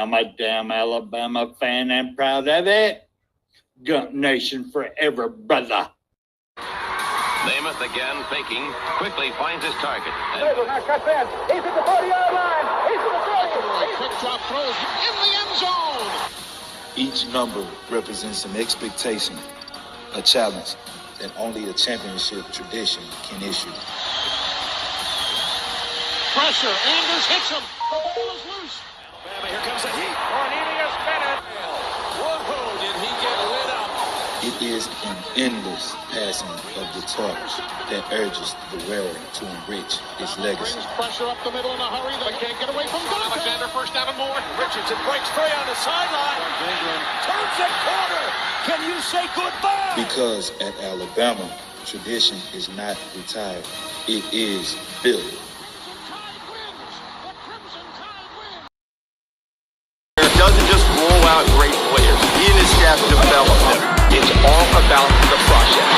I'm a damn Alabama fan and proud of it. Gump Nation forever, brother. Namath again faking, quickly finds his target. Cuts in. He's at the 40-yard line. He's at the 30. Quick drop throws in the end zone. Each number represents an expectation, a challenge that only a championship tradition can issue. Pressure. Anders hits him. The ball is loose. Alabama, here comes the heat. Cornelius Bennett. Whoa, did he get lit up? It is an endless passing of the torch that urges the wearer to enrich his legacy. Brings pressure up the middle in a hurry. They can't get away from Dante. Alexander first down and more. Richardson breaks free on the sideline. Turns the corner. Can you say goodbye? Because at Alabama, tradition is not retired. It is built. Doesn't just roll out great players. He and his staff develop them. It's all about the process.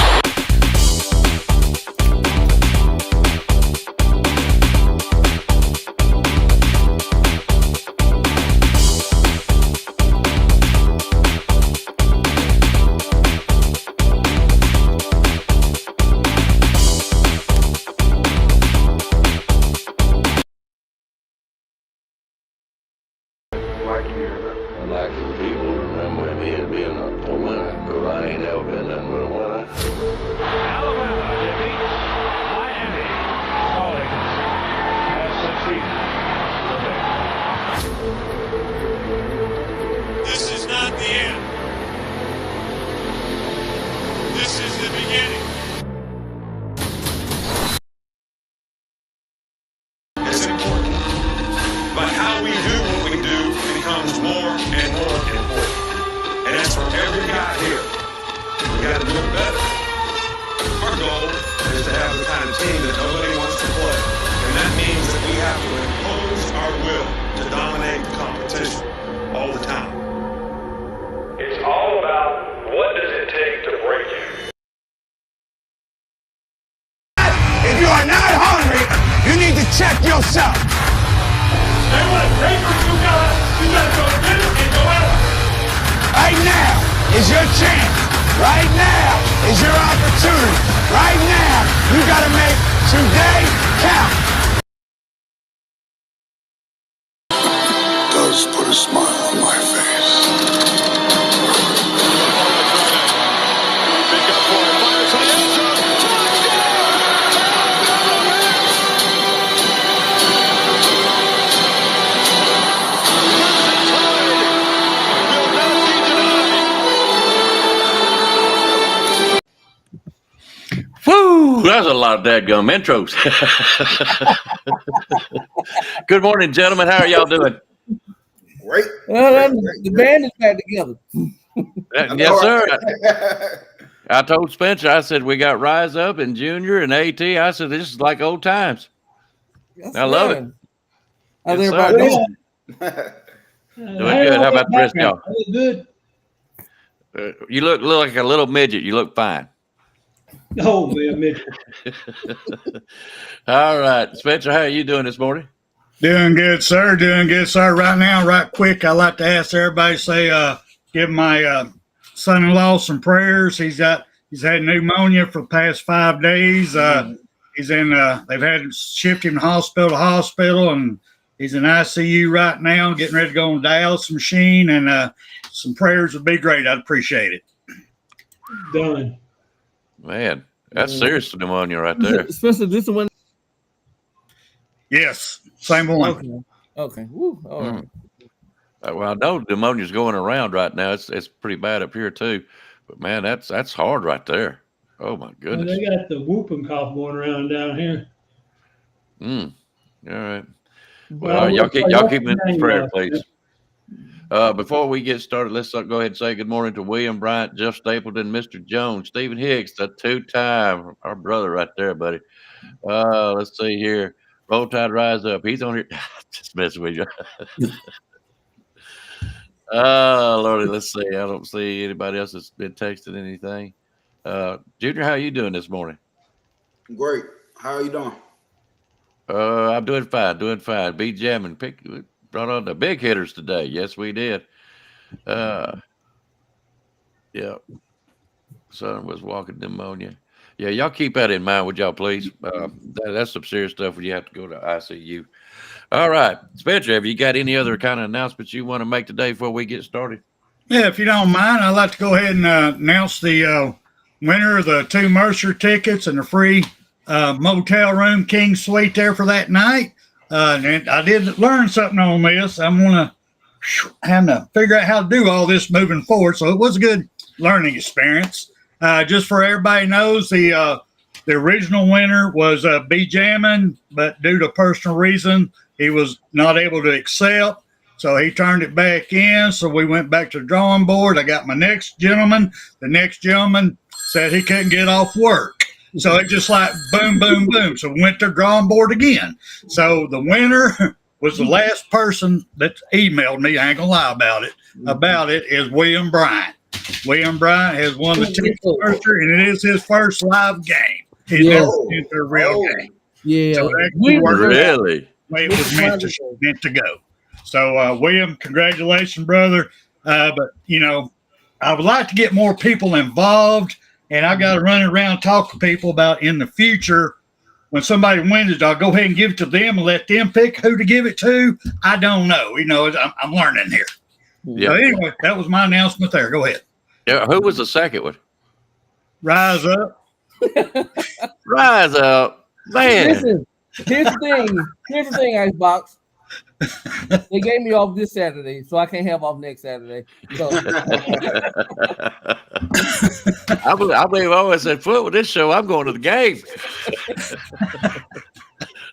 I'd like for people to remember me as being a winner, because I ain't never been nothing but a winner. Alabama defeats Miami. College has succeeded. This is not the end. This is the beginning. It's important. But how we do what we do becomes more and more important. And that's for every guy here. We got to do it better. Our goal is to have the kind of team that nobody wants to play. And that means that we have to impose our will to dominate the competition all the time. It's all about what does it take to break you. If you are not hungry, you need to check yourself. Hey, what papers you got to go get it and go out. Right now is your chance. Right now is your opportunity. Right now, you got to make today count. Does put a smile on my face. Woo! That's a lot of dadgum intros. Good morning, gentlemen. How are y'all doing? Great. Well, the band is back together. Yes, sir. I told Spencer, I said, we got Rise Up and Junior and AT. I said, this is like old times. Yes, I love it. How's Yes, everybody sir. doing? Doing good. How about the rest of y'all? Good. You look like a little midget. You look fine. Oh, man, midget. All right. Spencer, how are you doing this morning? Doing good, sir. Doing good, sir. Right now, right quick, I like to ask everybody, give my son-in-law some prayers. He's had pneumonia for the past 5 days. He's in, they've had to shift him hospital to hospital, and he's in ICU right now, getting ready to go on the dialysis machine, and some prayers would be great. I'd appreciate it. Done. Man, that's serious pneumonia right there. Spencer, this one? Yes, same one. Okay. Woo. All right. Well, I know pneumonia's going around right now. It's pretty bad up here too. But man, that's hard right there. Oh my goodness. Well, they got the whooping cough going around down here. All right. Well, y'all keep me in prayer, please. Before we get started, let's go ahead and say good morning to William Bryant, Jeff Stapleton, Mr. Jones, Stephen Hicks, the two-time, our brother right there, buddy. Let's see here. Roll Tide, Rise Up. He's on here. Just messing with you. Lordy, let's see. I don't see anybody else that's been texting anything. Junior, how you doing this morning? Great. How are you doing? I'm doing fine. Be jamming. brought on the big hitters today. Yes, we did. Yeah. Son was walking pneumonia. Yeah, y'all keep that in mind, would y'all please? That's some serious stuff when you have to go to ICU. All right. Spencer, have you got any other kind of announcements you want to make today before we get started? Yeah, if you don't mind, I'd like to go ahead and announce the winner of the 2 Mercer tickets and the free motel room king suite there for that night. And I did learn something on this. I'm going to have to figure out how to do all this moving forward. So it was a good learning experience. Just for everybody knows, the original winner was B. Jammin, but due to personal reason, he was not able to accept. So he turned it back in. So we went back to the drawing board. I got my next gentleman. The next gentleman said he couldn't get off work. So it just like boom, boom, boom. So we went to the drawing board again. So the winner was the last person that emailed me. I ain't gonna lie about it is William Bryant. William Bryant has won the ticket Mercer, and it is his first live game. He's never been to a real game. Yeah. So Really? the way it was meant to go. So, William, congratulations, brother. But, you know, I would like to get more people involved, and I got to run around and talk to people about in the future when somebody wins it, I'll go ahead and give it to them and let them pick who to give it to. I don't know. You know, I'm learning here. Yeah. So anyway, that was my announcement there. Go ahead. Yeah. Who was the second one? Rise up. Rise up. Man. Listen, here's the thing, Icebox. They gave me off this Saturday, so I can't have off next Saturday. So. I believe I always said, "Foot with this show, I'm going to the game."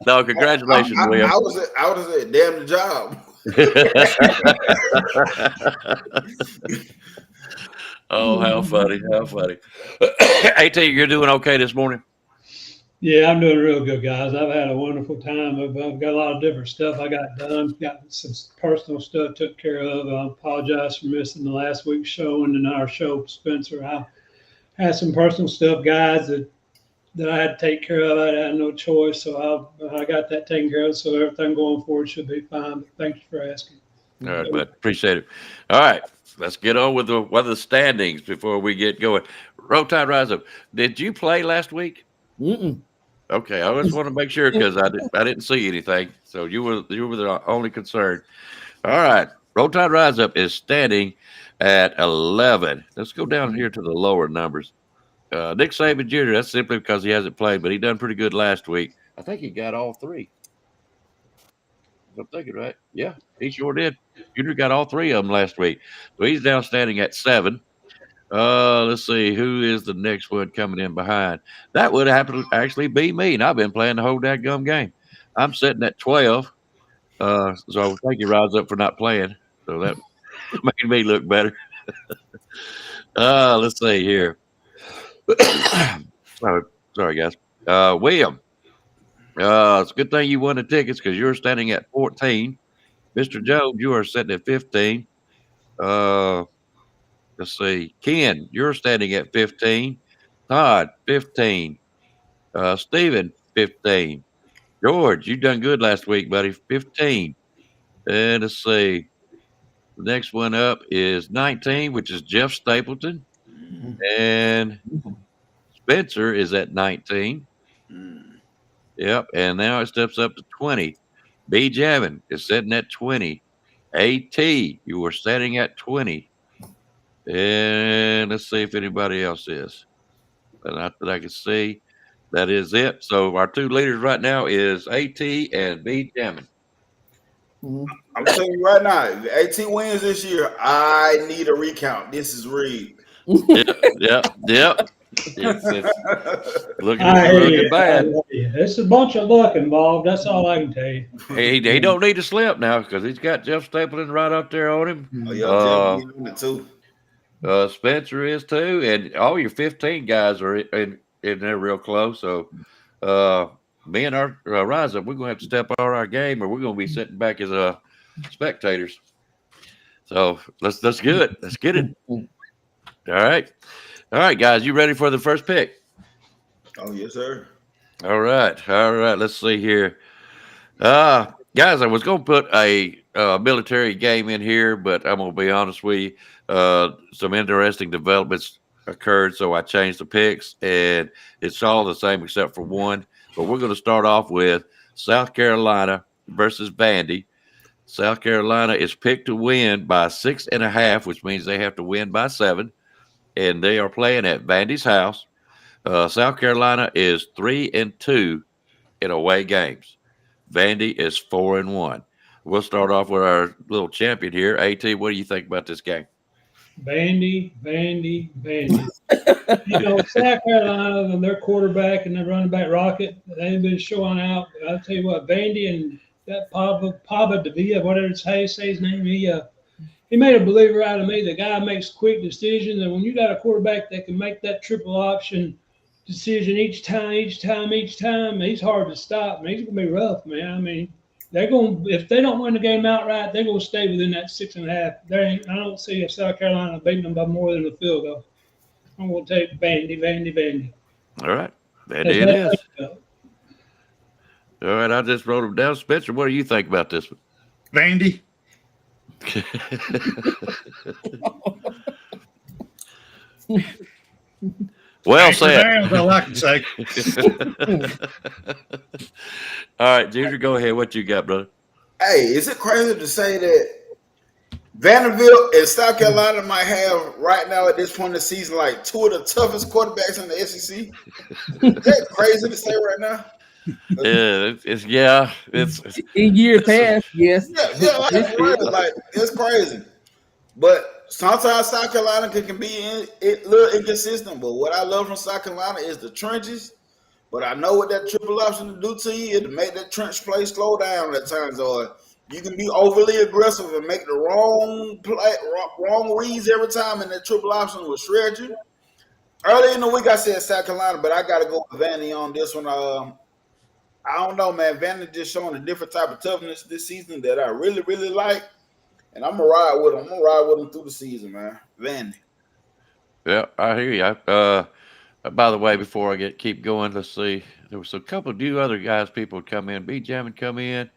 No, congratulations, William. I was at damn the job. Oh, how funny! How funny! AT, you're doing okay this morning? Yeah, I'm doing real good, guys. I've had a wonderful time. I've got a lot of different stuff I got done. Got some personal stuff took care of. I apologize for missing the last week's show and then our show, Spencer. I had some personal stuff, guys, that I had to take care of. I had no choice, so I got that taken care of. So everything going forward should be fine. But thank you for asking. All right, bud. Appreciate it. All right, let's get on with the standings before we get going. Roll Tide, rise up. Did you play last week? Mm-mm. Okay, I just want to make sure because I didn't see anything. So you were the only concern. All right, Roll Tide Rise Up is standing at 11. Let's go down here to the lower numbers. Nick Saban Jr. That's simply because he hasn't played, but he done pretty good last week. I think he got all three. I'm thinking right. Yeah, he sure did. Jr. got all three of them last week, so he's now standing at 7. Let's see who is the next one coming in behind. That would happen to actually be me, and I've been playing the whole dadgum game. I'm sitting at 12. So thank you, Rise Up, for not playing. So that made me look better. Let's see here. Sorry, guys. William, it's a good thing you won the tickets because you're standing at 14. Mr. Jones, you are sitting at 15. Let's see. Ken, you're standing at 15. Todd, 15. Stephen, 15. George, you done good last week, buddy. 15. And let's see. The next one up is 19, which is Jeff Stapleton. And Spencer is at 19. Yep. And now it steps up to 20. B. Javin is sitting at 20. AT, you are standing at 20. And let's see if anybody else is. Not that I can see. That is it. So our two leaders right now is AT and B. Jammin. I'm telling you right now, if AT wins this year, I need a recount. This is rigged. Yep. It's looking bad. It's a bunch of luck involved. That's all I can tell you. He don't need to slip now because he's got Jeff Stapleton right up there on him. Oh, yeah, Jeff in it too. Spencer is too, and all your 15 guys are in there real close. So, me and our Rise Up, we're gonna have to step up our game, or we're gonna be sitting back as spectators. So let's get it. Let's get it. All right, guys, you ready for the first pick? Oh yes, sir. All right. Let's see here, guys. I was gonna put a military game in here, but I'm going to be honest with you. Some interesting developments occurred, so I changed the picks, and it's all the same except for one. But we're going to start off with South Carolina versus Vandy. South Carolina is picked to win by 6.5, which means they have to win by 7, and they are playing at Vandy's house. South Carolina is 3-2 in away games. Vandy is 4-1. We'll start off with our little champion here. AT, what do you think about this game? Vandy. South Carolina and their quarterback and their running back Rocket, they ain't been showing out. I'll tell you what, Vandy and that Papa Davia, whatever it's how you say his name, he made a believer out of me. The guy makes quick decisions, and when you got a quarterback that can make that triple option decision each time, he's hard to stop. Man, he's gonna be rough, man. I mean, if they don't win the game outright, they're gonna stay within that 6.5. I don't see South Carolina beating them by more than a field goal. I'm gonna take Vandy. All right, Vandy it is. All right, I just wrote them down. Spencer, what do you think about this one? Vandy. Well said. I like to say. All right, Junior, go ahead. What you got, brother? Hey, is it crazy to say that Vanderbilt and South Carolina might have right now at this point in the season like two of the toughest quarterbacks in the SEC? Is that crazy to say right now? Yeah, it's in years past, yes. Yeah, it's crazy. But sometimes South Carolina can be a little inconsistent. But what I love from South Carolina is the trenches. But I know what that triple option to do to you is to make that trench play slow down at times, or you can be overly aggressive and make the wrong reads every time, and that triple option will shred you. Early in the week, I said South Carolina, but I got to go with Vandy on this one. I don't know, man. Vandy just showing a different type of toughness this season that I really, really like. And I'm going to ride with them. I'm going to ride with them through the season, man. Vandy. Yeah, I hear you. By the way, before I keep going, let's see. There was a couple of new other guys, people would come in. B. Jamin come in,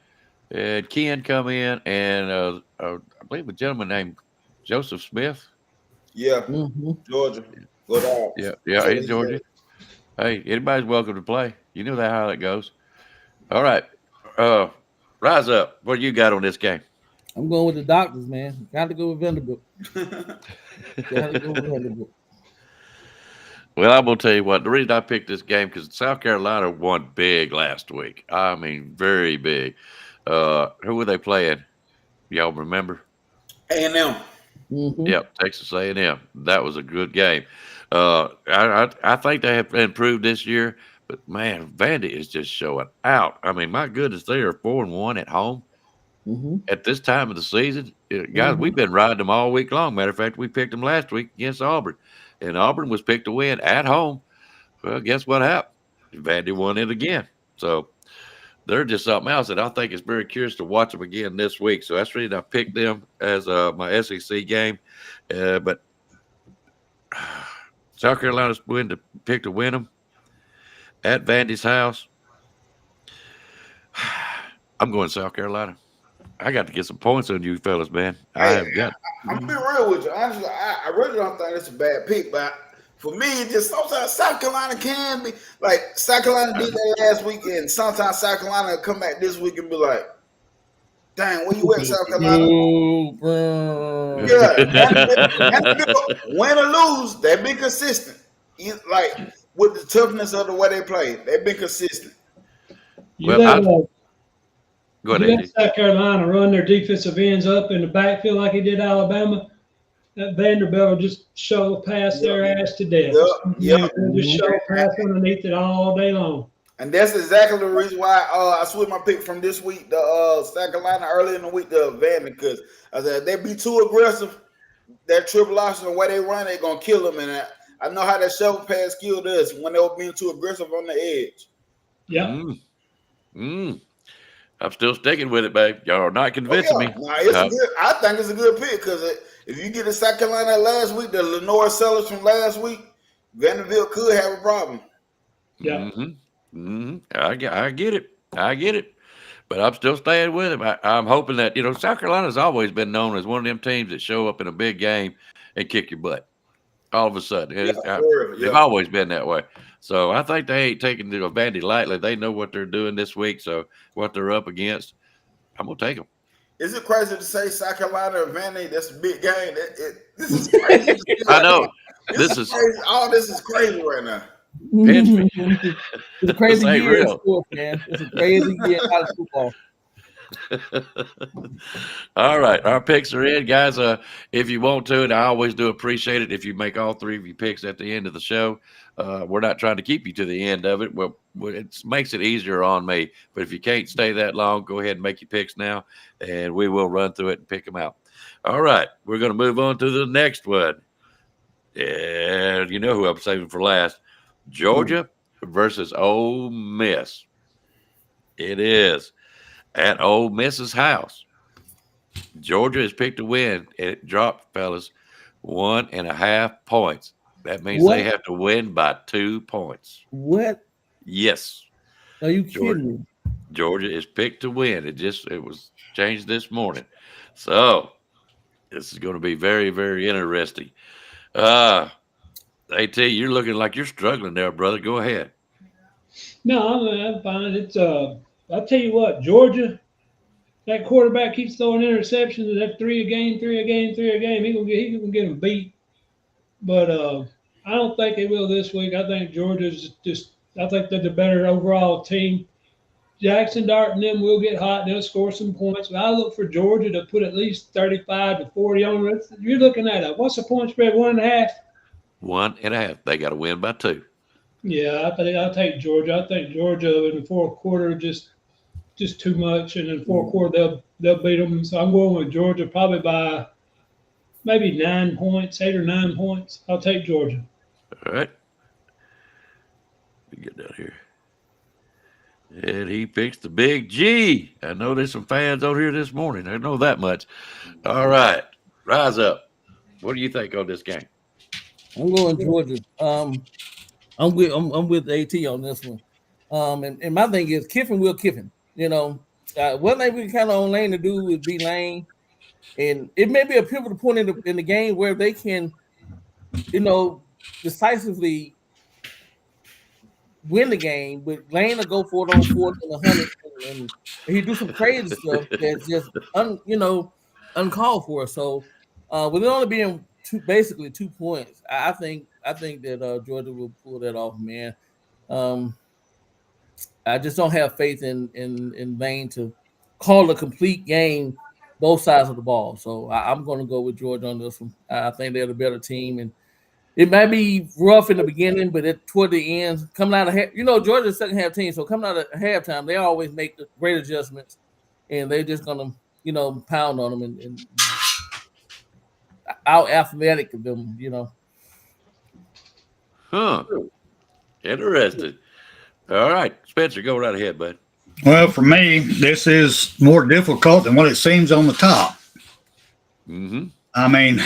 and Ken come in, and I believe a gentleman named Joseph Smith. Yeah, Georgia. Go down. Yeah, he's Georgia. Hey, anybody's welcome to play. You know how that goes. All right. Rise up. What do you got on this game? I'm going with the doctors, man. Got to go with Vanderbilt. Well, I'm going to tell you what. The reason I picked this game because South Carolina won big last week. I mean, very big. Who were they playing? Y'all remember? A&M. Mm-hmm. Yep, Texas A&M. That was a good game. I think they have improved this year, but man, Vandy is just showing out. I mean, my goodness, they are 4-1 at home at this time of the season. Guys, we've been riding them all week long. Matter of fact, we picked them last week against Auburn, and Auburn was picked to win at home. Well, guess what happened? Vandy won it again. So they're just something else, and I think it's very curious to watch them again this week. So that's the reason I picked them as my SEC game. But South Carolina's picked to win them at Vandy's house. I'm going South Carolina. I got to get some points on you fellas, man. I'm going to be real with you. Honestly, I really don't think it's a bad pick, but for me, it's just sometimes South Carolina can be like South Carolina did that last week, and sometimes South Carolina will come back this week and be like, dang, where you at, South Carolina? Win or lose, they've been consistent. Like with the toughness of the way they play, they've been consistent. Go ahead, Andy. South Carolina run their defensive ends up in the backfield like he did Alabama. That Vanderbilt will just show pass their ass to death. They'll just show pass underneath it all day long. And that's exactly the reason why I switched my pick from this week to South Carolina early in the week to Vandy, because I said if they be too aggressive, that triple option, the way they run, they're going to kill them. And I know how that shovel pass killed us when they were being too aggressive on the edge. Yeah. I'm still sticking with it, babe. Y'all are not convincing me. I think it's a good pick because if you get to South Carolina last week, the Lenore Sellers from last week, Vanderbilt could have a problem. Yeah. I get it. But I'm still staying with him. I'm hoping that, South Carolina's always been known as one of them teams that show up in a big game and kick your butt all of a sudden. They've always been that way. So I think they ain't taking the Vandy lightly. They know what they're doing this week, so what they're up against. I'm going to take them. Is it crazy to say South Carolina or Vandy? That's a big game. This is crazy. I know. This is crazy. All this is crazy right now. Pinch me. It's a crazy This ain't year in real. sports, man. It's a crazy year in college football. All right, our picks are in, guys. If you want to, and I always do appreciate it if you make all three of your picks at the end of the show. We're not trying to keep you to the end of it. Well, it makes it easier on me. But if you can't stay that long, go ahead and make your picks now, and we will run through it and pick them out. All right, we're going to move on to the next one. And you know who I'm saving for last. Georgia versus Ole Miss. It is at Ole Miss's house. Georgia has picked a win, and it dropped, fellas, 1.5 points. That means they have to win by 2 points. What? Yes. Are you kidding me? Georgia is picked to win. It was changed this morning. So this is going to be very, very interesting. AT, you're looking like you're struggling there, brother. Go ahead. No, I'm fine. It's I'll tell you what, Georgia, that quarterback keeps throwing interceptions, and that 3 a game. He gonna get them beat. But I don't think they will this week. I think Georgia's I think they're the better overall team. Jackson Dart and them will get hot. They'll score some points. But I look for Georgia to put at least 35 to 40 on it. You're looking at what's the point spread? 1.5. 1.5. They got to win by 2. Yeah, I'll take Georgia. I think Georgia in the fourth quarter just too much, and in the fourth quarter they'll beat them. So I'm going with Georgia probably by maybe 9 points, 8 or 9 points. I'll take Georgia. All right. Let me get down here. And he picks the big G. I know there's some fans on here this morning. I know that much. All right. Rise up. What do you think on this game? I'm going Georgia. I'm with AT on this one. And my thing is Kiffin will Kiffin. One thing we kind of on Lane to do is be Lane, and it may be a pivotal point in the game where they can, decisively win the game. But Lane will go for it on 4th and 100, and he do some crazy stuff that's just uncalled for. So with it only being basically 2 points, I think that Georgia will pull that off, man. I just don't have faith in Lane to call a complete game, both sides of the ball. So I'm going to go with Georgia on this one. I think they're the better team, and it might be rough in the beginning, but toward the end, coming out of Georgia's second half team. So coming out of halftime, they always make great adjustments, and they're just going to pound on them and out athletic of them. Huh. Interesting. All right. Spencer, go right ahead, bud. Well, for me, this is more difficult than what it seems on the top. Mm-hmm. I mean,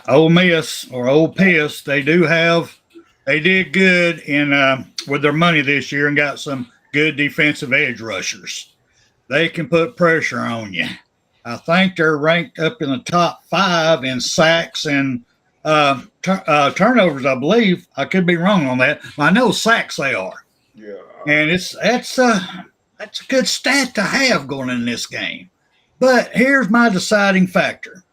Ole Miss or Ole Piss, they did good in with their money this year and got some good defensive edge rushers. They can put pressure on you. I think they're ranked up in the top 5 in sacks and turnovers, I believe. I could be wrong on that. I know sacks they are. Yeah. And that's a good stat to have going in this game. But here's my deciding factor.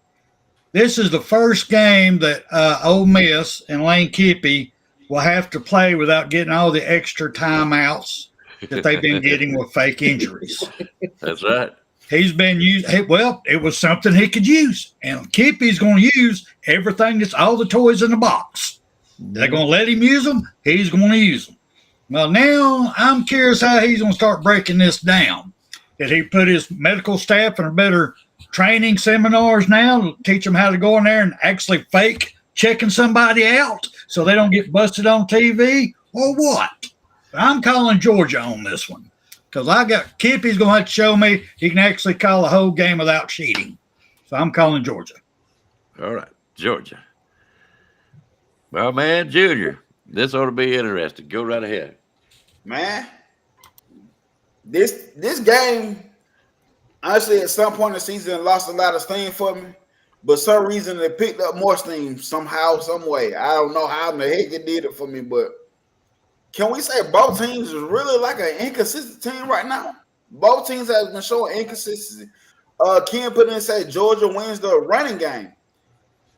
This is the first game that Ole Miss and Lane Kiffin will have to play without getting all the extra timeouts that they've been getting with fake injuries. That's right. He's been used. Well, it was something he could use. And Kippy's going to use everything that's all the toys in the box. They're going to let him use them. He's going to use them. Well, now I'm curious how he's going to start breaking this down. Did he put his medical staff in a better training seminars now to teach them how to go in there and actually fake checking somebody out so they don't get busted on TV or what? I'm calling Georgia on this one because Kippy's going to have to show me he can actually call a whole game without cheating. So I'm calling Georgia. All right, Georgia. Well, man, Junior, this ought to be interesting. Go right ahead. Man, this game honestly, at some point in the season, it lost a lot of steam for me. But some reason they picked up more steam somehow, some way. I don't know how in the heck it did it for me, but can we say both teams is really like an inconsistent team right now? Both teams have been showing inconsistency. Ken put in and say Georgia wins the running game.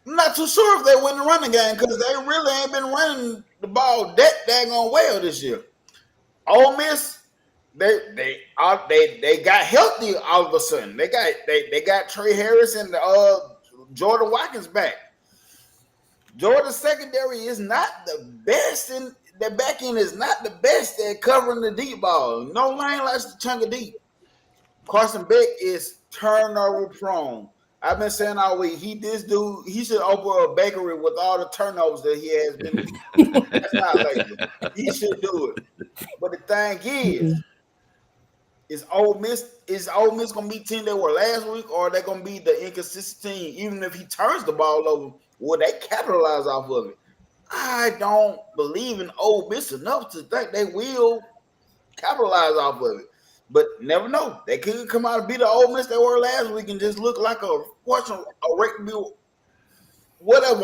I'm not too sure if they win the running game because they really ain't been running the ball that daggone well this year. Ole Miss, they got healthy all of a sudden. They got Trey Harris and Jordan Watkins back. Georgia's secondary is not the best, and the back end is not the best at covering the deep ball. No Lane likes to chunk it deep. Carson Beck is turnover prone. I've been saying all week, he should open a bakery with all the turnovers that he has been. That's not lazy. He should do it. But the thing is Ole Miss gonna be the team they were last week, or are they gonna be the inconsistent team? Even if he turns the ball over, will they capitalize off of it? I don't believe in Ole Miss enough to think they will capitalize off of it. But never know. They could come out and beat the Ole Miss they were last week and just look like a whatever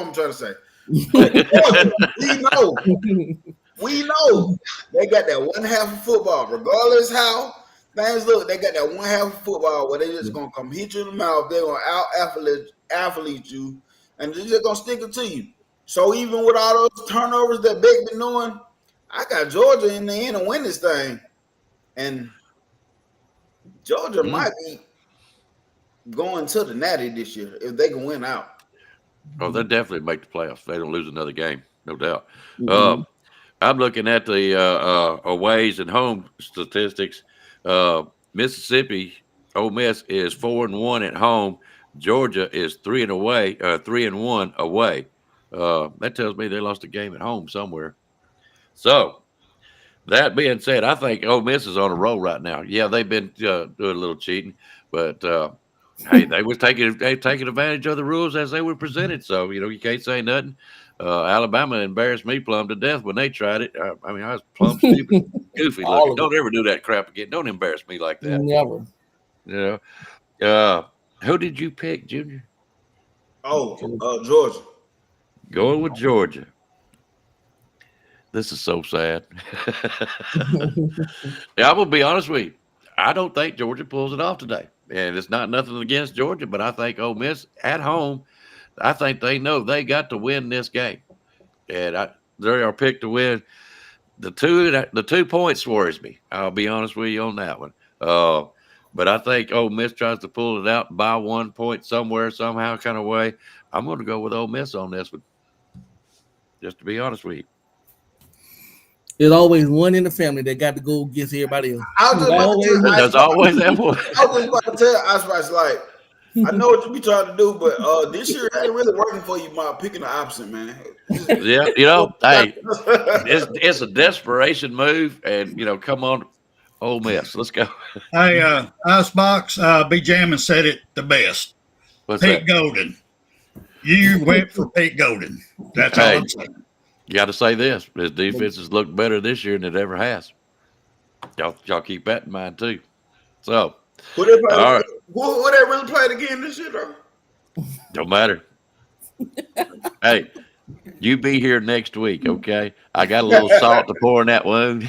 I'm trying to say. We know they got that one half of football, regardless how things look. They got that one half of football where they just gonna come hit you in the mouth. They're gonna out-athlete you, and they're just gonna stick it to you. So even with all those turnovers that Beck been doing, I got Georgia in the end to win this thing, and Georgia might be going to the Natty this year if they can win out. Oh, they'll definitely make the playoffs. They don't lose another game, no doubt. I'm looking at the aways and home statistics. Mississippi, Ole Miss is 4-1 at home. Georgia is 3-1 away. That tells me they lost a game at home somewhere. So, that being said, I think Ole Miss is on a roll right now. Yeah, they've been doing a little cheating, but hey, they was taking advantage of the rules as they were presented. So you can't say nothing. Alabama embarrassed me plumb to death when they tried it. I mean, I was plumb stupid, goofy looking. Don't ever do that crap again. Don't embarrass me like that. Never. Who did you pick, Junior? Georgia. Going with Georgia. This is so sad. Yeah, I'm gonna be honest with you. I don't think Georgia pulls it off today, and it's not nothing against Georgia, but I think Ole Miss at home. I think they know they got to win this game, and they are picked to win. The 2 points worries me. I'll be honest with you on that one. But I think Ole Miss tries to pull it out by 1 point somewhere, somehow, kind of way. I'm going to go with Ole Miss on this one, just to be honest with you. There's always one in the family that got to go against everybody else. There's always that one. I was just about to tell Ice like, I know what you be trying to do, but this year ain't really working for you by picking the opposite, man. Yeah, hey, it's a desperation move, and come on, Ole Miss, let's go. Hey, Icebox, B Jamming said it the best. What's Pete that? Golden. You went for Pete Golden. That's all I'm saying. You got to say this: his defense has looked better this year than it ever has. Y'all keep that in mind too. So, who they really played again this year, though? Don't matter. Hey, you be here next week, okay? I got a little salt to pour in that wound.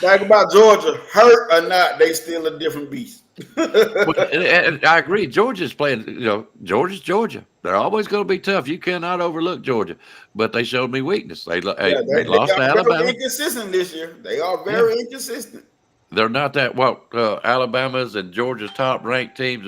Talk about Georgia, hurt or not, they still a different beast. And I agree. Georgia's playing. Georgia's Georgia. They're always going to be tough. You cannot overlook Georgia, but they showed me weakness. They lost to Alabama. Very inconsistent this year. They are very inconsistent. They're not that well. Alabama's and Georgia's top-ranked teams.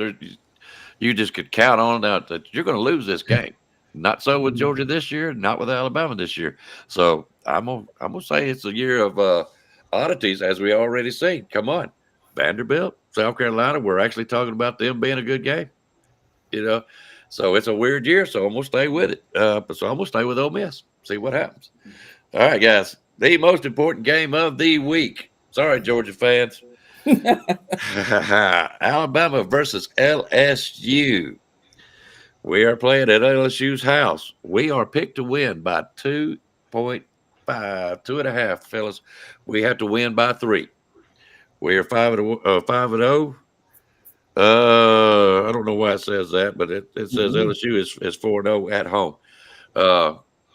You just could count on that you're going to lose this game. Not so with Georgia this year. Not with Alabama this year. So I'm gonna say it's a year of oddities, as we already seen. Come on, Vanderbilt, South Carolina. We're actually talking about them being a good game. So it's a weird year. So I'm gonna stay with it. So I'm gonna stay with Ole Miss. See what happens. All right, guys. The most important game of the week. Sorry, Georgia fans. Alabama versus LSU. We are playing at LSU's house. We are picked to win by 2.5, 2.5, fellas. We have to win by 3. We are 5-0. I don't know why it says that, but it says LSU is 4-0 at home.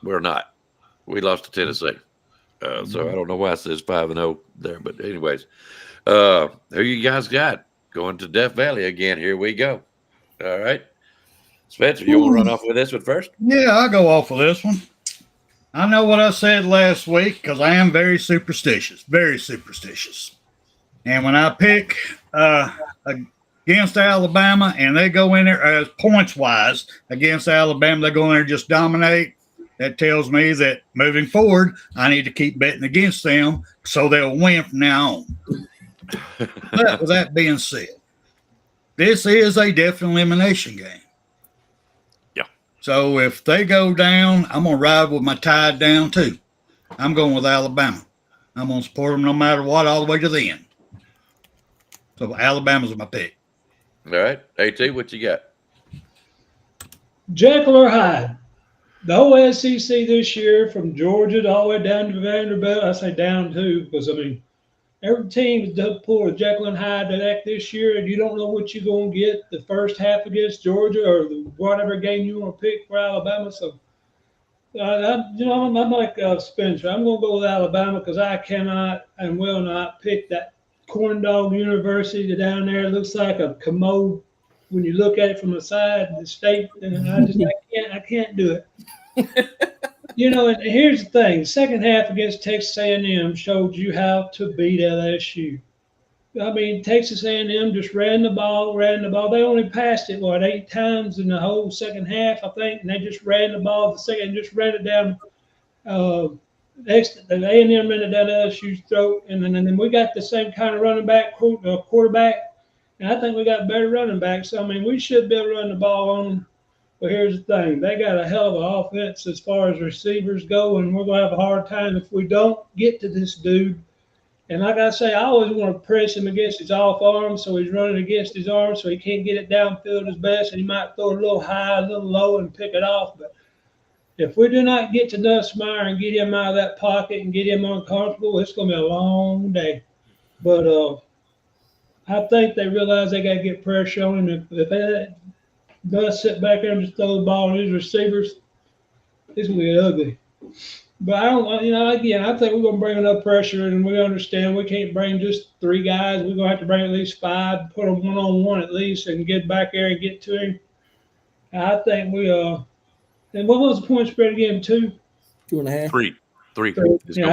We're not. We lost to Tennessee. So I don't know why it says 5-0 there. But anyways, who you guys got going to Death Valley again? Here we go. All right. Spencer, you want to run off with this one first? Yeah, I'll go off with this one. I know what I said last week because I am very superstitious. And when I pick against Alabama and they go in there as points-wise against Alabama, they go in there and just dominate. That tells me that moving forward, I need to keep betting against them so they'll win from now on. But with that being said, this is a definite elimination game. Yeah. So if they go down, I'm going to ride with my tide down too. I'm going with Alabama. I'm going to support them no matter what all the way to the end. So Alabama's my pick. All right. AT, what you got? Jekyll or Hyde. The whole SEC this year, from Georgia all the way down to Vanderbilt, I say down too, because, I mean, every team is pulled a Jekyll and Hyde act this year, and you don't know what you're going to get the first half against Georgia or whatever game you want to pick for Alabama. So, I'm like Spencer. I'm going to go with Alabama because I cannot and will not pick that corn dog university down there. It looks like a commode when you look at it from the side of the state, and I can't do it. And here's the thing: the second half against Texas A&M showed you how to beat LSU. I mean, Texas A&M just ran the ball. They only passed it 8 times in the whole second half, I think, and they just ran the ball the second, just ran it down. The A&M ran it down LSU's throat, and then we got the same kind of running back quarterback. And I think we got better running backs. So, I mean, we should be able to run the ball on them. But here's the thing. They got a hell of an offense as far as receivers go, and we're going to have a hard time if we don't get to this dude. And like I say, I always want to press him against his off arm, so he's running against his arm so he can't get it downfield as best, and he might throw it a little high, a little low, and pick it off. But if we do not get to Nussmeier and get him out of that pocket and get him uncomfortable, it's going to be a long day. But I think they realize they got to get pressure on him. If they does sit back there and just throw the ball on his receivers, it's going to get ugly. But I don't, again, I think we're going to bring enough pressure, and we understand we can't bring just 3 guys. We're going to have to bring at least 5, put them one-on-one at least, and get back there and get to him. I think we and what was the point spread again? 2? 2.5? 3. It's going to be 3.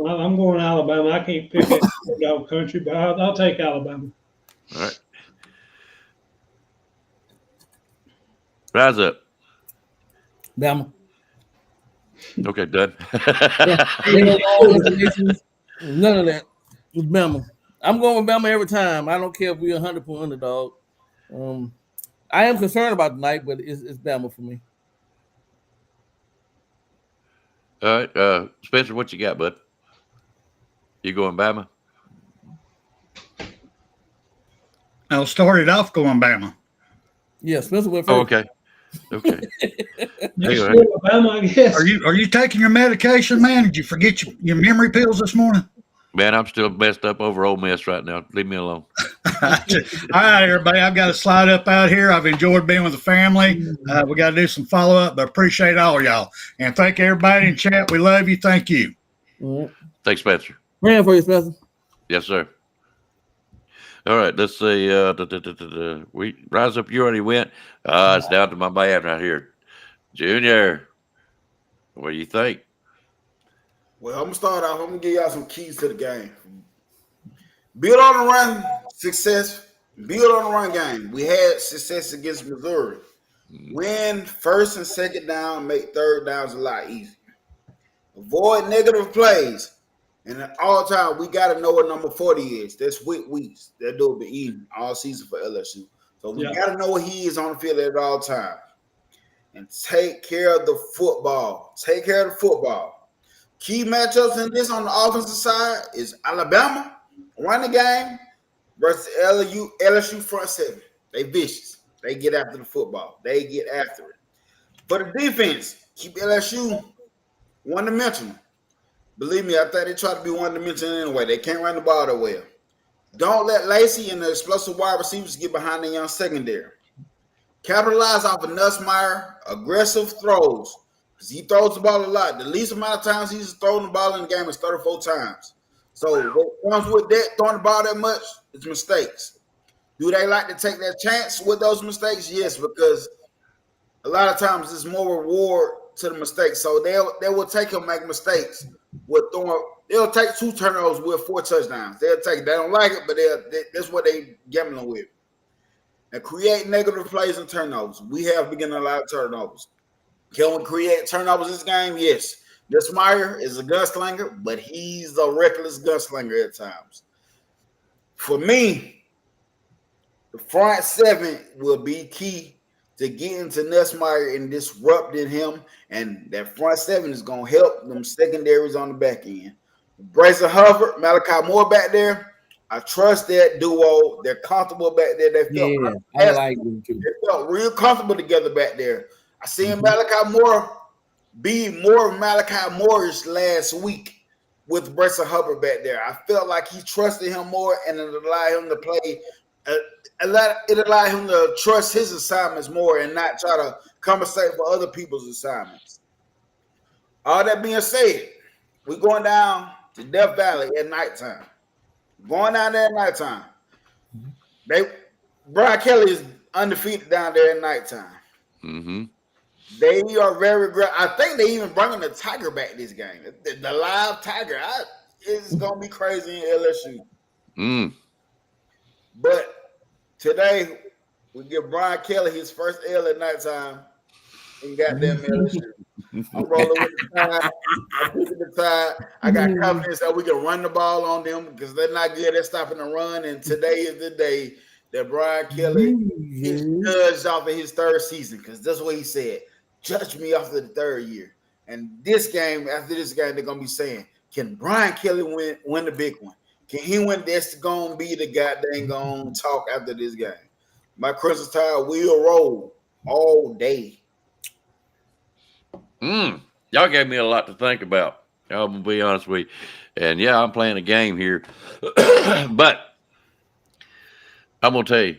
I'm going Alabama. I can't pick it dog country, but I'll take Alabama. All right. Rise up. Bama. Okay, done. None of that. It's Bama. I'm going with Bama every time. I don't care if we're 100% underdog. I am concerned about tonight, but it's Bama for me. All right, Spencer, what you got, bud? You going Bama? I'll start it off going Bama. Yeah, Spencer went first. Oh, okay. Alabama, I guess. Are you taking your medication, man? Did you forget your memory pills this morning? Man, I'm still messed up over Ole Miss right now. Leave me alone. All right, everybody. I've got to slide up out here. I've enjoyed being with the family. We got to do some follow-up, but appreciate all y'all. And thank everybody in chat. We love you. Thank you. Thanks, Spencer. Ran for you, Spencer. Yes, sir. All right, let's see. We Rise Up, you already went. It's down to my man right here. Junior, what do you think? Well, I'm going to start off. I'm going to give y'all some keys to the game. Build on the run success. Build on the run game. We had success against Missouri. Win first and second down, make third downs a lot easier. Avoid negative plays. And at all time, we got to know what number 40 is. That's Whit Weeks. That dude been eating all season for LSU. So we got to know what he is on the field at all times. And take care of the football. Take care of the football. Key matchups in this on the offensive side is Alabama, running game, versus LSU front seven. They vicious. They get after the football. They get after it. For the defense, keep LSU one-dimensional. Believe me, I think they try to be one-dimensional anyway. They can't run the ball that well. Don't let Lacey and the explosive wide receivers get behind the young secondary. Capitalize off of Nussmeier aggressive throws because he throws the ball a lot. The least amount of times he's throwing the ball in the game is 34 times. So what comes with that, throwing the ball that much, it's mistakes. Do they like to take that chance with those mistakes? Yes, because a lot of times there's more reward to the mistakes. So they will take him make mistakes with throwing. They'll take 2 turnovers with 4 touchdowns. They'll take it. They don't like it, but that's what they gambling with. And create negative plays and turnovers. We have begun a lot of turnovers. Can we create turnovers this game? Yes. Nussmeier is a gunslinger, but he's a reckless gunslinger at times. For me, the front 7 will be key to getting to Nussmeier and disrupting him. And that front 7 is going to help them secondaries on the back end. Bryson Hubbard, Malachi Moore back there. I trust that duo. They're comfortable back there. I like them too. They felt real comfortable together back there. I seen Malachi Moore be more Malachi Moorish last week with Bryson Hubbard back there. I felt like he trusted him more, and it allowed him to play. It allowed him to trust his assignments more and not try to compensate for other people's assignments. All that being said, we're going down to Death Valley at nighttime. Going down there at nighttime. Brian Kelly is undefeated down there at nighttime. Mm-hmm. They are very aggressive. I think they even bringing the Tiger back this game. The live Tiger. It's going to be crazy in LSU. Mm. But today, we give Brian Kelly his first L at nighttime in goddamn LSU. I'm rolling with the tide. I'm picking the tide. I got confidence that we can run the ball on them because they're not good at stopping the run. And today is the day that Brian Kelly is judged off of his 3rd season because that's what he said. Judge me off of the 3rd year. And this game, after this game, they're going to be saying, can Brian Kelly win the big one? Can he win? That's going to be the goddamn going talk after this game. My Crimson Tide will roll all day. Y'all gave me a lot to think about. I'm going to be honest with you. And, yeah, I'm playing a game here. But I'm going to tell you,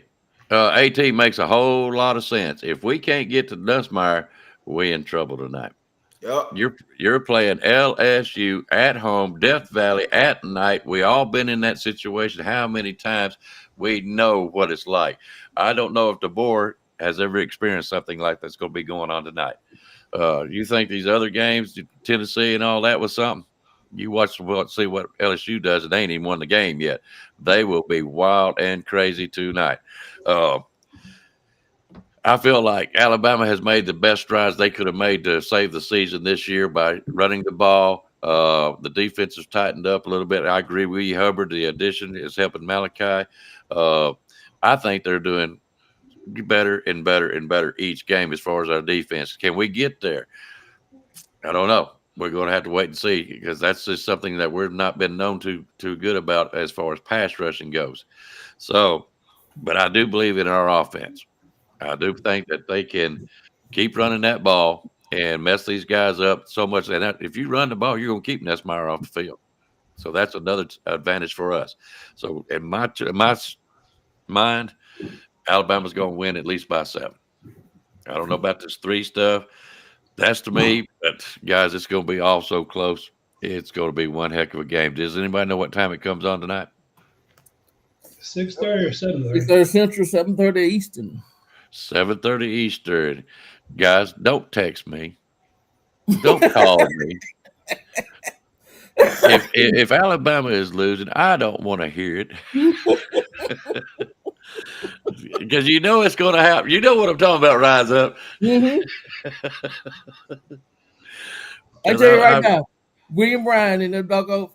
AT makes a whole lot of sense. If we can't get to Nussmeier, we're in trouble tonight. Yep. You're playing LSU at home, Death Valley at night. We all been in that situation. How many times? We know what it's like. I don't know if the board has ever experienced something like that's going to be going on tonight. You think these other games, Tennessee and all that, was something? You see what LSU does, and they ain't even won the game yet. They will be wild and crazy tonight. I feel like Alabama has made the best strides they could have made to save the season this year by running the ball. The defense has tightened up a little bit. I agree with you, Hubbard. The addition is helping Malachi. I think they're doing better and better and better each game as far as our defense. Can we get there? I don't know. We're going to have to wait and see because that's just something that we've not been known too good about as far as pass rushing goes. So, but I do believe in our offense. I do think that they can keep running that ball and mess these guys up so much. And if you run the ball, you're going to keep Nussmeier off the field. So that's another advantage for us. So in my mind, Alabama's going to win at least by 7. I don't know about this 3 stuff. That's to me, but guys, it's going to be all so close. It's going to be one heck of a game. Does anybody know what time it comes on tonight? 6:30 or 7:30? 6:30 Central, 7:30 Eastern. 7:30 Eastern. Guys, don't text me. Don't call me. If Alabama is losing, I don't want to hear it. Because you know it's going to happen. You know what I'm talking about, Rise Up. Mm-hmm. I tell you right now, William Bryan in the doggo.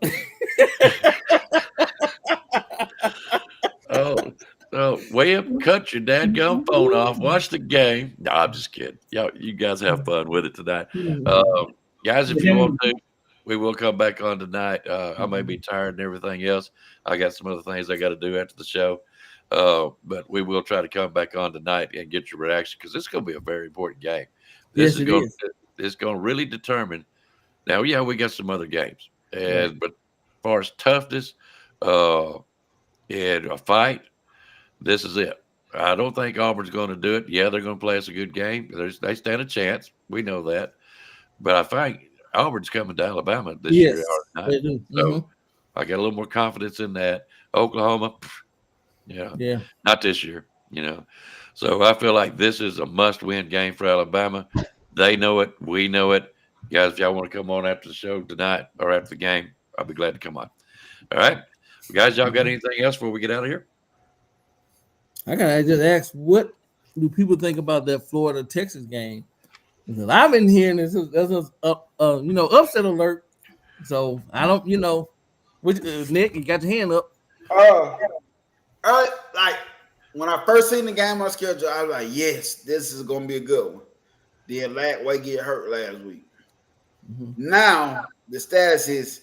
Oh, William, cut your dadgum phone off. Watch the game. No, I'm just kidding. You guys have fun with it tonight. Guys, if you want to, we will come back on tonight. I may be tired and everything else. I got some other things I got to do after the show. But we will try to come back on tonight and get your reaction because it's going to be a very important game. It's going to really determine. Now, yeah, we got some other games, but as far as toughness, in a fight, this is it. I don't think Auburn's going to do it. Yeah, they're going to play us a good game. They stand a chance. We know that. But I think Auburn's coming to Alabama this year. They do. So I got a little more confidence in that. Oklahoma, not this year, So I feel like this is a must-win game for Alabama. They know it. We know it. Guys, if y'all want to come on after the show tonight or after the game, I'll be glad to come on. All right. Guys, y'all got anything else before we get out of here? I gotta just ask, what do people think about that Florida-Texas game? Because I've been hearing this as upset alert. So I don't, Nick, you got your hand up. Like when I first seen the game on schedule, I was like, yes, this is gonna be a good one. Then Lagway get hurt last week. Now the status is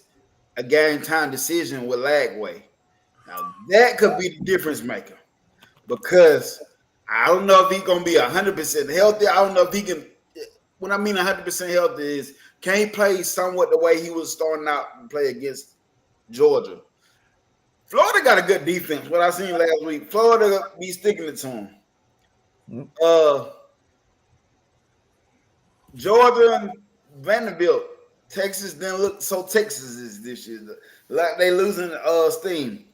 a game time decision with Lagway. Now that could be the difference maker. Because I don't know if he's going to be 100% healthy. I don't know if he can. When I mean 100% healthy is, can he play somewhat the way he was starting out and play against Georgia? Florida got a good defense. What I seen last week, Florida be sticking it to him. Georgia and Vanderbilt, Texas didn't look so Texas is this year. Like they losing steam.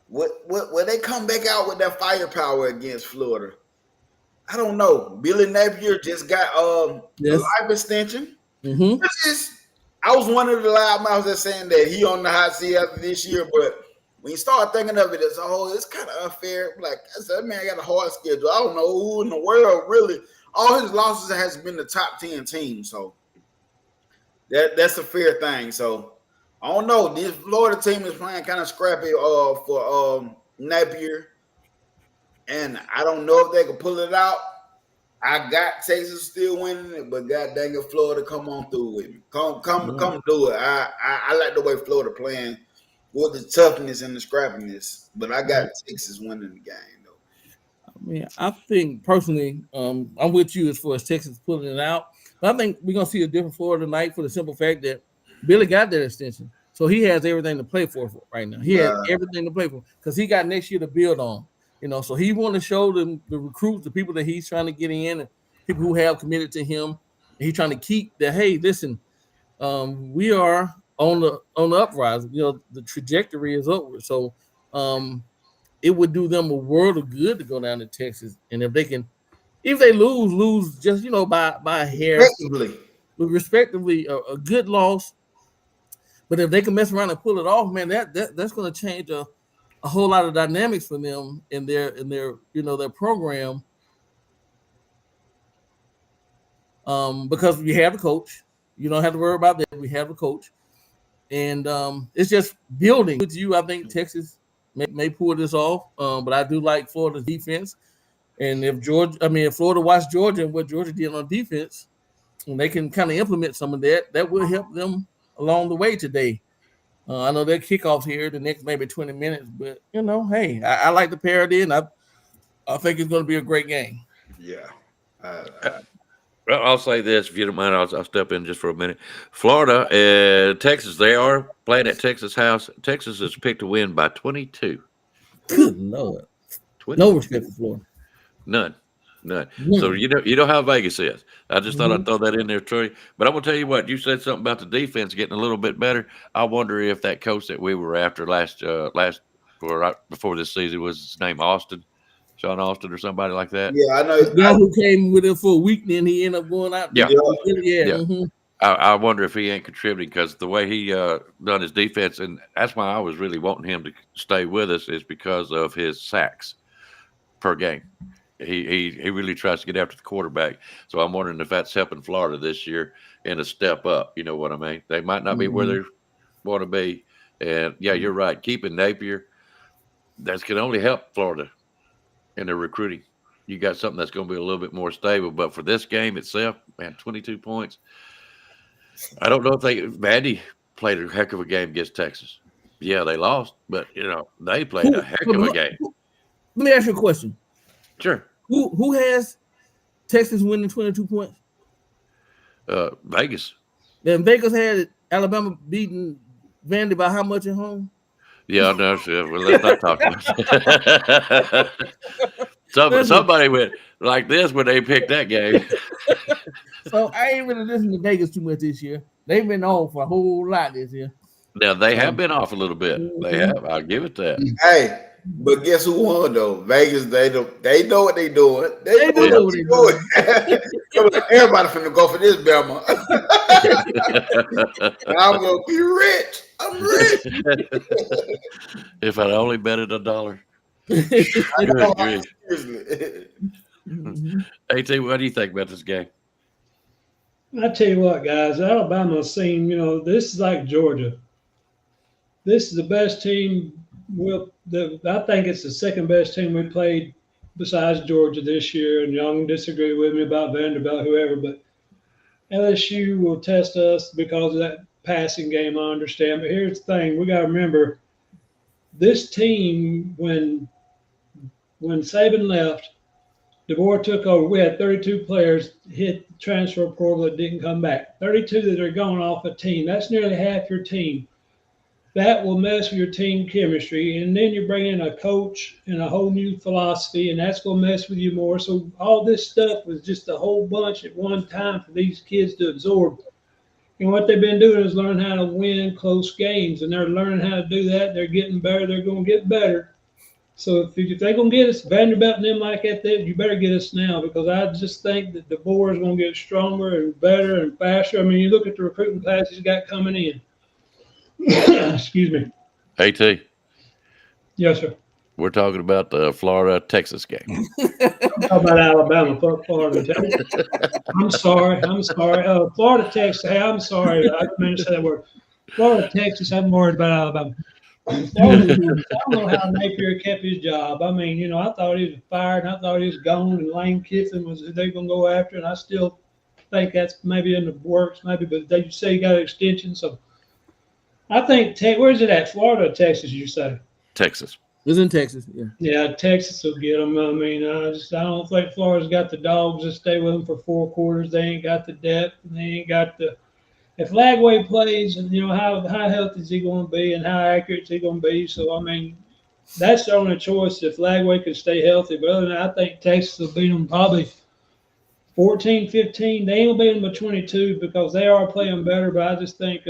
Will they come back out with that firepower against Florida? I don't know. Billy Napier just got a life extension. I was one of the loudmouths that saying that he on the hot seat after this year, but when you start thinking of it as a whole, it's kind of unfair. Like I said, that man got a hard schedule. I don't know who in the world really. All his losses has been the top 10 teams, so that's a fair thing. So. I don't know. This Florida team is playing kind of scrappy for Napier, and I don't know if they can pull it out. I got Texas still winning it, but god dang it, Florida, come on through with me. Come do it. I like the way Florida playing with the toughness and the scrappiness, but I got Texas winning the game though. I mean, I think personally, I'm with you as far as Texas pulling it out, but I think we're gonna see a different Florida tonight for the simple fact that Billy got that extension, so he has everything to play for right now. He has everything to play for because he got next year to build on. So he want to show the recruits, the people that he's trying to get in, and people who have committed to him. And he's trying to keep that. Hey, listen, we are on the uprise. The trajectory is upward. So it would do them a world of good to go down to Texas, and if they lose just by a hair, respectively, a good loss. But if they can mess around and pull it off, man, that's going to change a whole lot of dynamics for them in their their program. Because you have the coach, you don't have to worry about that. We have a coach, and it's just building with you. I think Texas may pull this off, but I do like Florida's defense. And if Florida watched Georgia and what Georgia did on defense, and they can kind of implement some of that will help them along the way today. I know their kickoff's here the next maybe 20 minutes, but hey, I like the parity, and I think it's going to be a great game. Yeah. Well, I'll say this, if you don't mind, I'll step in just for a minute. Florida and Texas, they are playing at Texas House. Texas is picked to win by 22. Good Lord. No respect for Florida. None. So you know how Vegas is. I just thought I'd throw that in there, Troy. But I'm gonna tell you what, you said something about the defense getting a little bit better. I wonder if that coach that we were after before this season was his name Sean Austin or somebody like that. Yeah, I know. The guy who came with him for a week, then he ended up going out. Yeah. Mm-hmm. I wonder if he ain't contributing because the way he done his defense, and that's why I was really wanting him to stay with us, is because of his sacks per game. He really tries to get after the quarterback. So I'm wondering if that's helping Florida this year in a step up. You know what I mean? They might not be where they want to be. And, yeah, you're right. Keeping Napier, that can only help Florida in their recruiting. You got something that's going to be a little bit more stable. But for this game itself, man, 22 points. I don't know if Vandy played a heck of a game against Texas. Yeah, they lost, but, they played a heck of a game. Let me ask you a question. Sure. Who has Texas winning 22 points? Vegas. And Vegas had Alabama beating Vandy by how much at home? Yeah, no, sure. Well, let's not talk about it. Somebody went like this when they picked that game. So I ain't really listening to Vegas too much this year. They've been on for a whole lot this year. Now they have been off a little bit. They have. I'll give it that. Hey, but guess who won though? Vegas. They know what they doing. They know what they doing. Everybody finna go for this Bama. I'm gonna be rich. I'm rich. If I'd only betted $1. AT, what do you think about this game? I tell you what, guys, Alabama's seen, this is like Georgia. This is the best team. I think it's the second best team we played besides Georgia this year. And y'all can disagree with me about Vanderbilt, whoever, but LSU will test us because of that passing game, I understand. But here's the thing. We got to remember, this team, when Saban left, DeBoer took over. We had 32 players hit the transfer portal that didn't come back. 32 that are going off a team. That's nearly half your team. That will mess with your team chemistry. And then you bring in a coach and a whole new philosophy, and that's going to mess with you more. So all this stuff was just a whole bunch at one time for these kids to absorb. And what they've been doing is learn how to win close games, and they're learning how to do that. They're getting better. They're going to get better. So if they're going to get us, Vanderbilt and them like that, you better get us now, because I just think that DeBoer is going to get stronger and better and faster. I mean, you look at the recruiting class he's got coming in. Excuse me. AT. Yes, sir. We're talking about the Florida-Texas game. I'm talking about Alabama, Florida, Texas. I'm sorry. Florida, Texas. Hey, I'm sorry. I didn't mean to say that word. Florida, Texas. I'm worried about Alabama. Florida, I don't know how Napier kept his job. I mean, I thought he was fired, and I thought he was gone, and Lane Kiffin was who they going to go after, and I still think that's maybe in the works, maybe, but they say he got an extension. So I think, where's it at? Florida or Texas, you say? Texas. It's in Texas, yeah. Yeah, Texas will get them. I mean, I don't think Florida's got the dogs to stay with them for 4 quarters. They ain't got the depth, and they ain't got the. If Lagway plays, and how healthy is he going to be, and how accurate is he going to be? So I mean, that's the only choice if Lagway can stay healthy. But other than that, I think Texas will beat them probably 14-15. They ain't gonna beat them by 22 because they are playing better. But I just think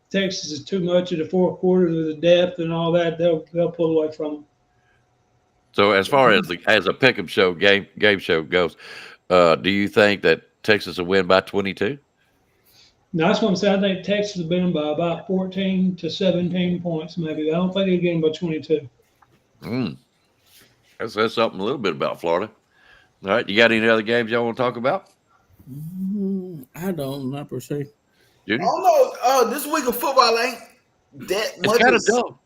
Texas is too much in the 4th quarter with the depth and all that. They'll pull away from them. So as far as a Pickem show game show goes, do you think that Texas will win by 22? No, that's what I'm saying. I think Texas will beat them by about 14 to 17 points, maybe. I don't think they'll get them by 22. That says something a little bit about Florida. All right, you got any other games y'all want to talk about? I don't, not per se. I don't know. This week of football ain't that much. It's kind of dull.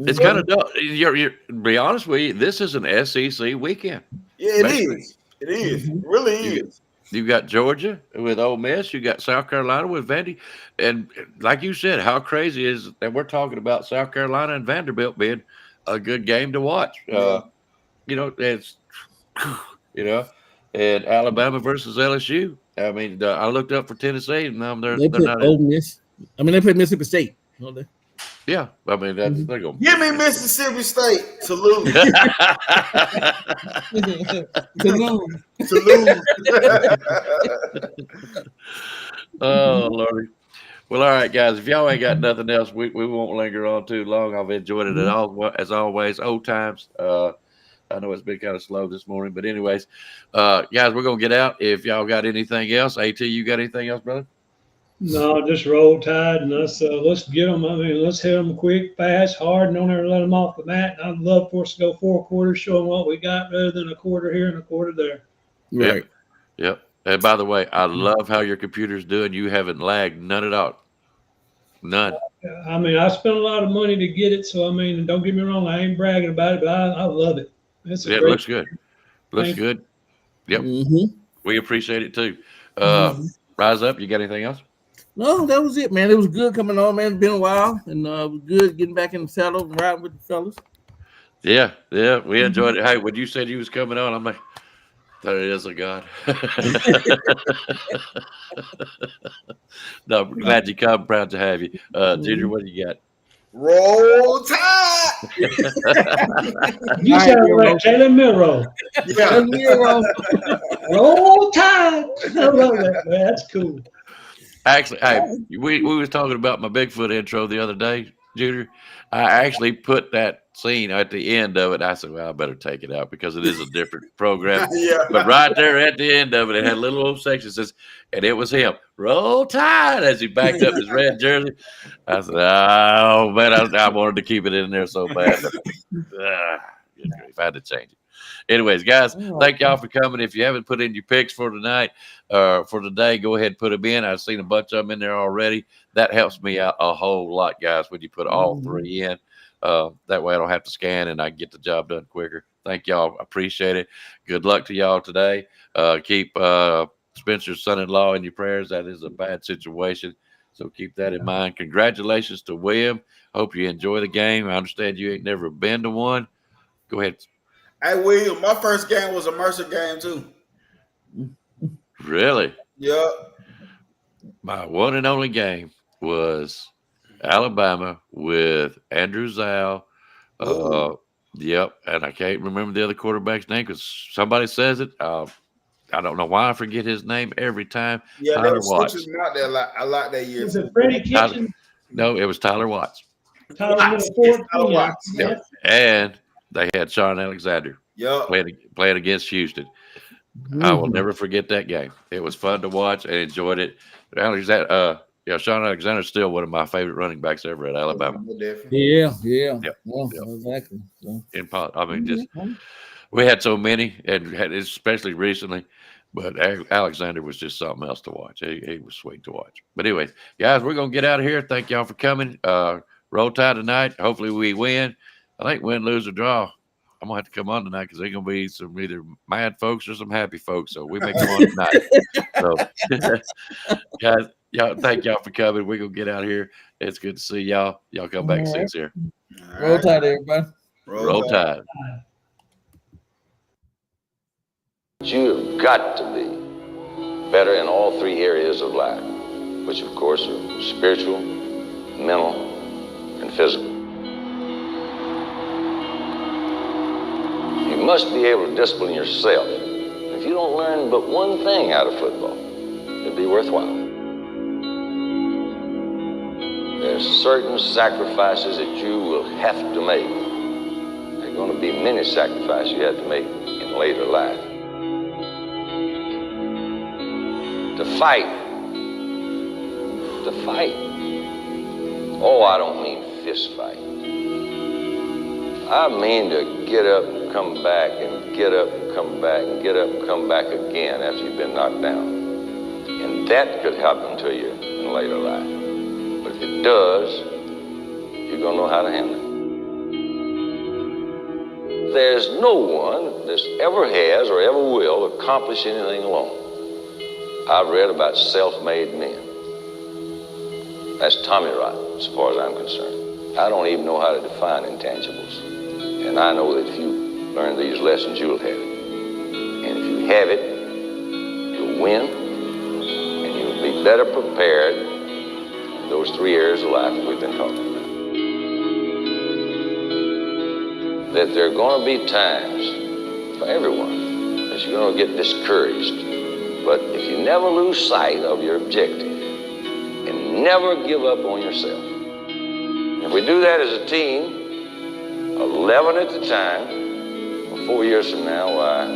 It's kind of dull. You're be honest with you, this is an SEC weekend. Yeah, it is. It is. It really is. You got Georgia with Ole Miss. You got South Carolina with Vandy. And like you said, how crazy is that we're talking about South Carolina and Vanderbilt being a good game to watch. It's and Alabama versus LSU. I mean, I looked up for Tennessee, and they're not. Ole Miss. I mean, they play Mississippi State, don't they? Yeah, I mean that's they're going. Give me Mississippi State to lose. To lose. Oh Lordy. Well, all right, guys. If y'all ain't got nothing else, we won't linger on too long. I've enjoyed it at all, as always. Old times. I know it's been kind of slow this morning, but anyways, guys, we're gonna get out. If y'all got anything else, AT, you got anything else, brother? No, just roll tide and let's get them. I mean, let's hit them quick, fast, hard, and don't ever let them off the mat. And I'd love for us to go 4 quarters, show them what we got, rather than a quarter here and a quarter there. Right. Yep. And by the way, I love how your computer's doing. You haven't lagged none at all. None. I mean, I spent a lot of money to get it, so I mean, don't get me wrong, I ain't bragging about it, but I love it. It looks good. Looks good. Yep. We appreciate it too. Rise up. You got anything else? No, that was it, man. It was good coming on, man. It's been a while, and it was good getting back in the saddle and riding with the fellas. Yeah, we enjoyed it. Hey, when you said you was coming on, I'm like, there is a God. No, I'm glad you come. Proud to have you. Junior, what do you got? Roll Tide. You sound like Taylor Miro. Yeah. Roll Tide. I love that, man. That's cool. Actually, hey, we was talking about my Bigfoot intro the other day, Junior. I actually put that scene at the end of it. I said, well, I better take it out because it is a different program. Yeah. But right there at the end of it, it had a little old section that says, and it was him. Roll Tide as he backed up his red jersey. I said, oh, man, I wanted to keep it in there so bad. If I had to change it. Anyways, guys, thank y'all for coming. If you haven't put in your picks for tonight, for today, go ahead and put them in. I've seen a bunch of them in there already. That helps me out a whole lot, guys, when you put all three in. That way I don't have to scan and I can get the job done quicker. Thank y'all. Appreciate it. Good luck to y'all today. Keep Spencer's son-in-law in your prayers. That is a bad situation. So keep that in mind. Congratulations to William. Hope you enjoy the game. I understand you ain't never been to one. Go ahead. Hey, William, my first game was a Mercer game, too. Really? Yeah. My one and only game was Alabama with Andrew Zal. Yep. And I can't remember the other quarterback's name because somebody says it. I don't know why I forget his name every time. Yeah, Tyler Watts. Out there a lot that year. Is it Freddie Kitchen? No, it was Tyler Watts. Tyler Watts. Yep. And they had Sean Alexander playing against Houston. I will never forget that game. It was fun to watch and enjoyed it. Sean Alexander is still one of my favorite running backs ever at Alabama. Yeah. Exactly. So. We had so many, and especially recently. But Alexander was just something else to watch. He was sweet to watch. But anyways, guys, we're gonna get out of here. Thank y'all for coming. Roll Tide tonight. Hopefully we win. I think win, lose, or draw. I'm gonna have to come on tonight because there's gonna be some either mad folks or some happy folks. So we may come on tonight. So, guys, y'all, thank y'all for coming. We're gonna get out of here. It's good to see y'all. Y'all come back and see us here. Roll Tide, everybody. Roll Tide. You've got to be better in all three areas of life, which of course are spiritual, mental, and physical. You must be able to discipline yourself. If you don't learn but one thing out of football, it'll be worthwhile. There's certain sacrifices that you will have to make. There are going to be many sacrifices you have to make in later life. To fight. Oh, I don't mean fist fight. I mean to get up and come back and get up and come back and get up and come back again after you've been knocked down. And that could happen to you in later life. But if it does, you're going to know how to handle it. There's no one that ever has or ever will accomplish anything alone. I've read about self-made men. That's Tommy rot, as far as I'm concerned. I don't even know how to define intangibles. And I know that if you learn these lessons, you'll have it. And if you have it, you'll win, and you'll be better prepared in those three areas of life that we've been talking about. That there are going to be times for everyone that you're going to get discouraged. But if you never lose sight of your objective and never give up on yourself, if we do that as a team, 11 at a time, 4 years from now, why,